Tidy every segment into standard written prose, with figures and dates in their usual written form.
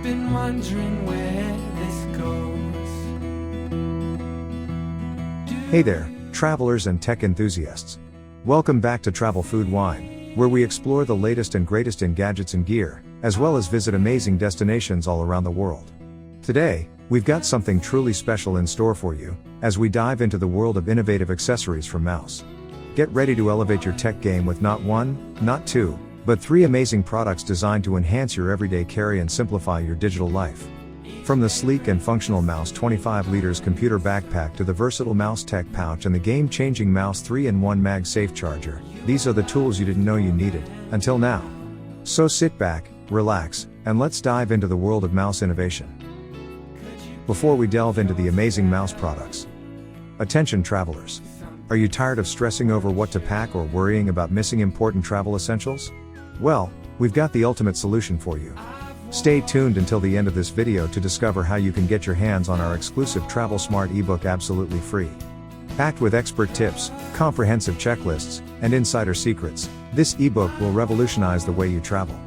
been wondering where this goes. Hey there, travelers and tech enthusiasts. Welcome back to Travel Food Wine, where we explore the latest and greatest in gadgets and gear, as well as visit amazing destinations all around the world. Today, we've got something truly special in store for you, as we dive into the world of innovative accessories from Mous. Get ready to elevate your tech game with not one, not two, but three amazing products designed to enhance your everyday carry and simplify your digital life. From the sleek and functional Mous 25 liters computer backpack to the versatile Mous Tech pouch and the game-changing Mous 3-in-1 MagSafe charger, these are the tools you didn't know you needed, until now. So sit back, relax, and let's dive into the world of Mous innovation. Before we delve into the amazing Mous products. Attention travelers. Are you tired of stressing over what to pack or worrying about missing important travel essentials? Well, we've got the ultimate solution for you. Stay tuned until the end of this video to discover how you can get your hands on our exclusive Travel Smart ebook absolutely free. Packed with expert tips, comprehensive checklists, and insider secrets, this ebook will revolutionize the way you travel.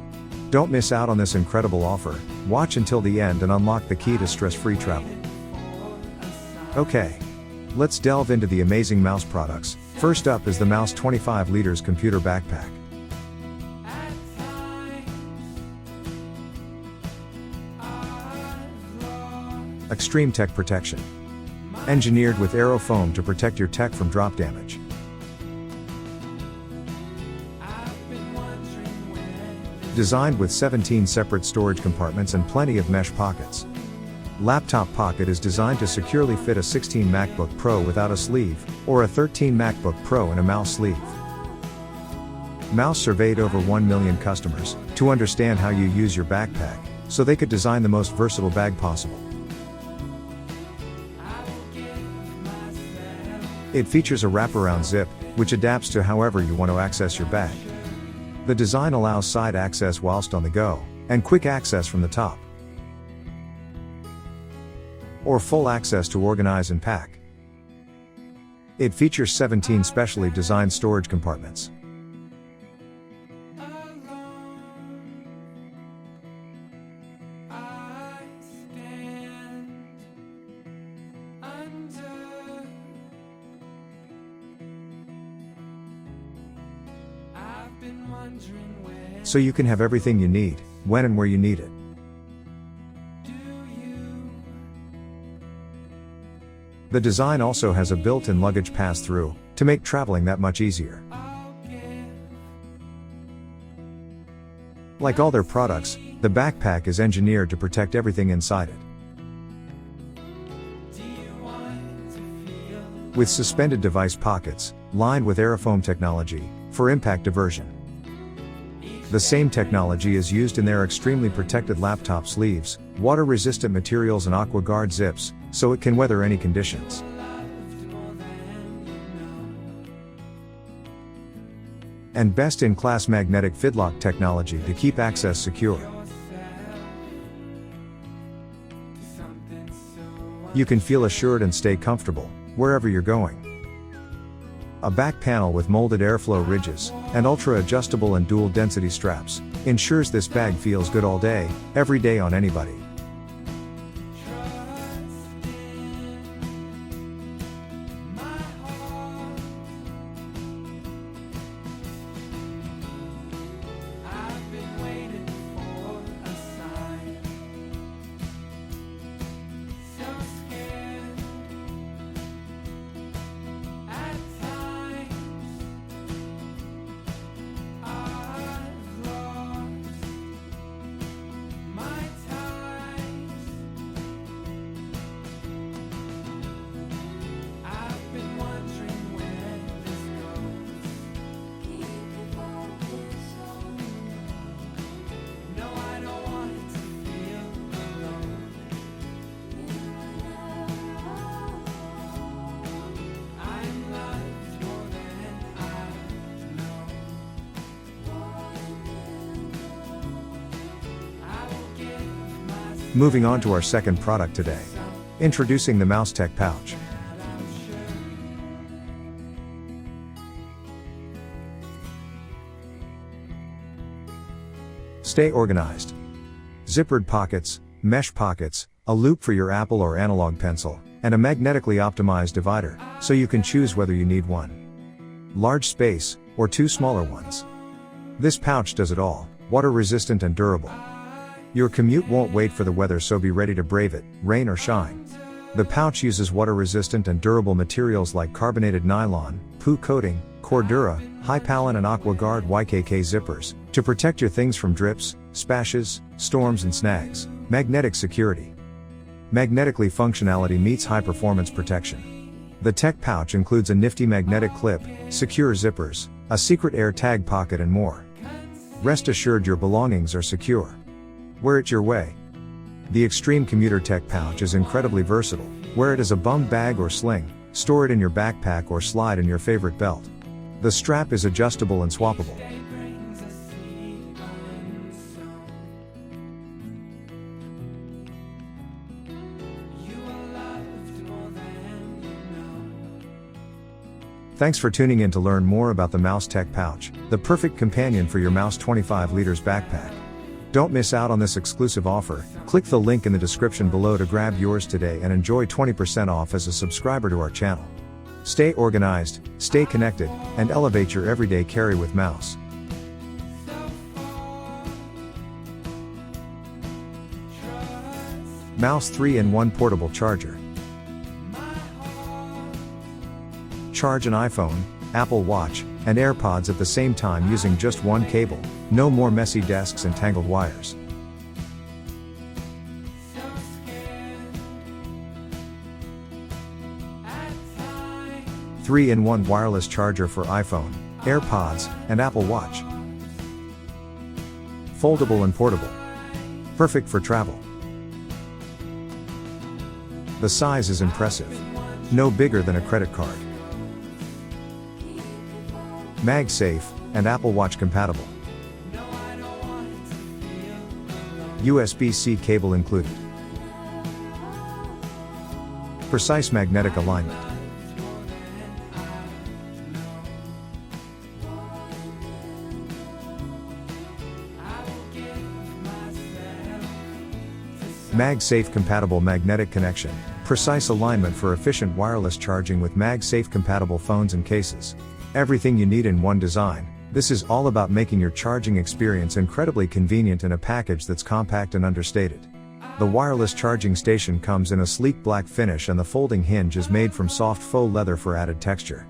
Don't miss out on this incredible offer. Watch until the end and unlock the key to stress-free travel. Okay. Let's delve into the amazing Mous products. First up is the Mous 25 liters computer backpack. Extreme tech protection. Engineered with aerofoam to protect your tech from drop damage. Designed with 17 separate storage compartments and plenty of mesh pockets. Laptop Pocket is designed to securely fit a 16 MacBook Pro without a sleeve, or a 13 MacBook Pro in a Mous sleeve. Mous surveyed over 1 million customers to understand how you use your backpack, so they could design the most versatile bag possible. It features a wraparound zip, which adapts to however you want to access your bag. The design allows side access whilst on the go, and quick access from the top. Or full access to organize and pack. It features 17 specially designed storage compartments. So you can have everything you need, when and where you need it. The design also has a built-in luggage pass-through, to make traveling that much easier. Like all their products, the backpack is engineered to protect everything inside it. With suspended device pockets, lined with aerofoam technology, for impact diversion. The same technology is used in their extremely protected laptop sleeves, water-resistant materials and AquaGuard zips, so it can weather any conditions. And best-in-class magnetic fidlock technology to keep access secure. You can feel assured and stay comfortable, wherever you're going. A back panel with molded airflow ridges, and ultra-adjustable and dual-density straps, ensures this bag feels good all day, every day on anybody. Moving on to our second product today. Introducing the Mous Tech pouch. Stay organized. Zippered pockets, mesh pockets, a loop for your Apple or analog pencil, and a magnetically optimized divider, so you can choose whether you need one large space, or two smaller ones. This pouch does it all, water resistant and durable. Your commute won't wait for the weather, so be ready to brave it, rain or shine. The pouch uses water resistant and durable materials like carbonated nylon, PU coating, Cordura, Hypalon and AquaGuard YKK zippers, to protect your things from drips, splashes, storms and snags. Magnetic security. Magnetically functionality meets high-performance protection. The tech pouch includes a nifty magnetic clip, secure zippers, a secret air tag pocket and more. Rest assured your belongings are secure. Wear it your way. The Extreme Commuter Tech Pouch is incredibly versatile. Wear it as a bum bag or sling, store it in your backpack or slide in your favorite belt. The strap is adjustable and swappable. Thanks for tuning in to learn more about the Mous Tech Pouch, the perfect companion for your Mous 25 liters backpack. Don't miss out on this exclusive offer. Click the link in the description below to grab yours today and enjoy 20% off as a subscriber to our channel. Stay organized, stay connected, and elevate your everyday carry with Mous. Mous 3-in-1 Portable Charger. Charge an iPhone, Apple Watch, and AirPods at the same time using just one cable. No more messy desks and tangled wires. Three-in-1 wireless charger for iPhone, AirPods, and Apple Watch. Foldable and portable. Perfect for travel. The size is impressive. No bigger than a credit card. MagSafe, and Apple Watch compatible. USB-C cable included. Precise magnetic alignment. MagSafe compatible magnetic connection. Precise alignment for efficient wireless charging with MagSafe compatible phones and cases. Everything you need in one design. This is all about making your charging experience incredibly convenient in a package that's compact and understated. The wireless charging station comes in a sleek black finish and the folding hinge is made from soft faux leather for added texture.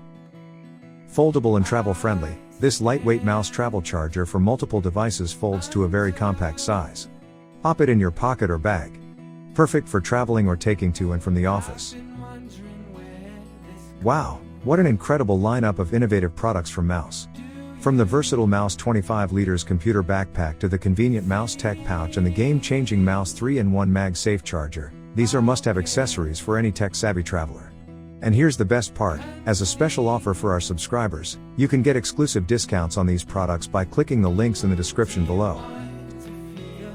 Foldable and travel friendly, this lightweight Mous travel charger for multiple devices folds to a very compact size. Pop it in your pocket or bag. Perfect for traveling or taking to and from the office. Wow, what an incredible lineup of innovative products from Mous. From the versatile Mous 25 liters computer backpack to the convenient Mous Tech Pouch and the game-changing Mous 3-in-1 MagSafe charger, these are must-have accessories for any tech-savvy traveler. And here's the best part, as a special offer for our subscribers, you can get exclusive discounts on these products by clicking the links in the description below.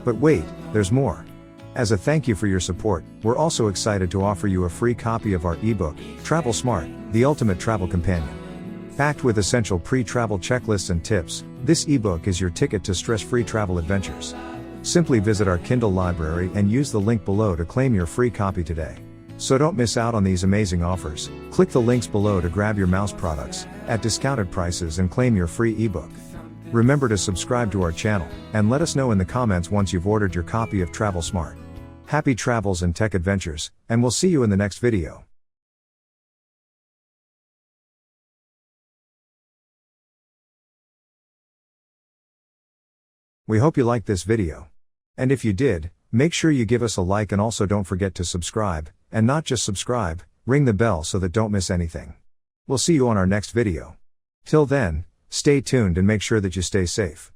But wait, there's more. As a thank you for your support, we're also excited to offer you a free copy of our ebook, Travel Smart, the ultimate travel companion. Packed with essential pre-travel checklists and tips, this ebook is your ticket to stress-free travel adventures. Simply visit our Kindle library and use the link below to claim your free copy today. So don't miss out on these amazing offers. Click the links below to grab your Mous products at discounted prices and claim your free ebook. Remember to subscribe to our channel, and let us know in the comments once you've ordered your copy of Travel Smart. Happy travels and tech adventures, and we'll see you in the next video. We hope you liked this video. And if you did, make sure you give us a like and also don't forget to subscribe, and not just subscribe, ring the bell so that don't miss anything. We'll see you on our next video. Till then, stay tuned and make sure that you stay safe.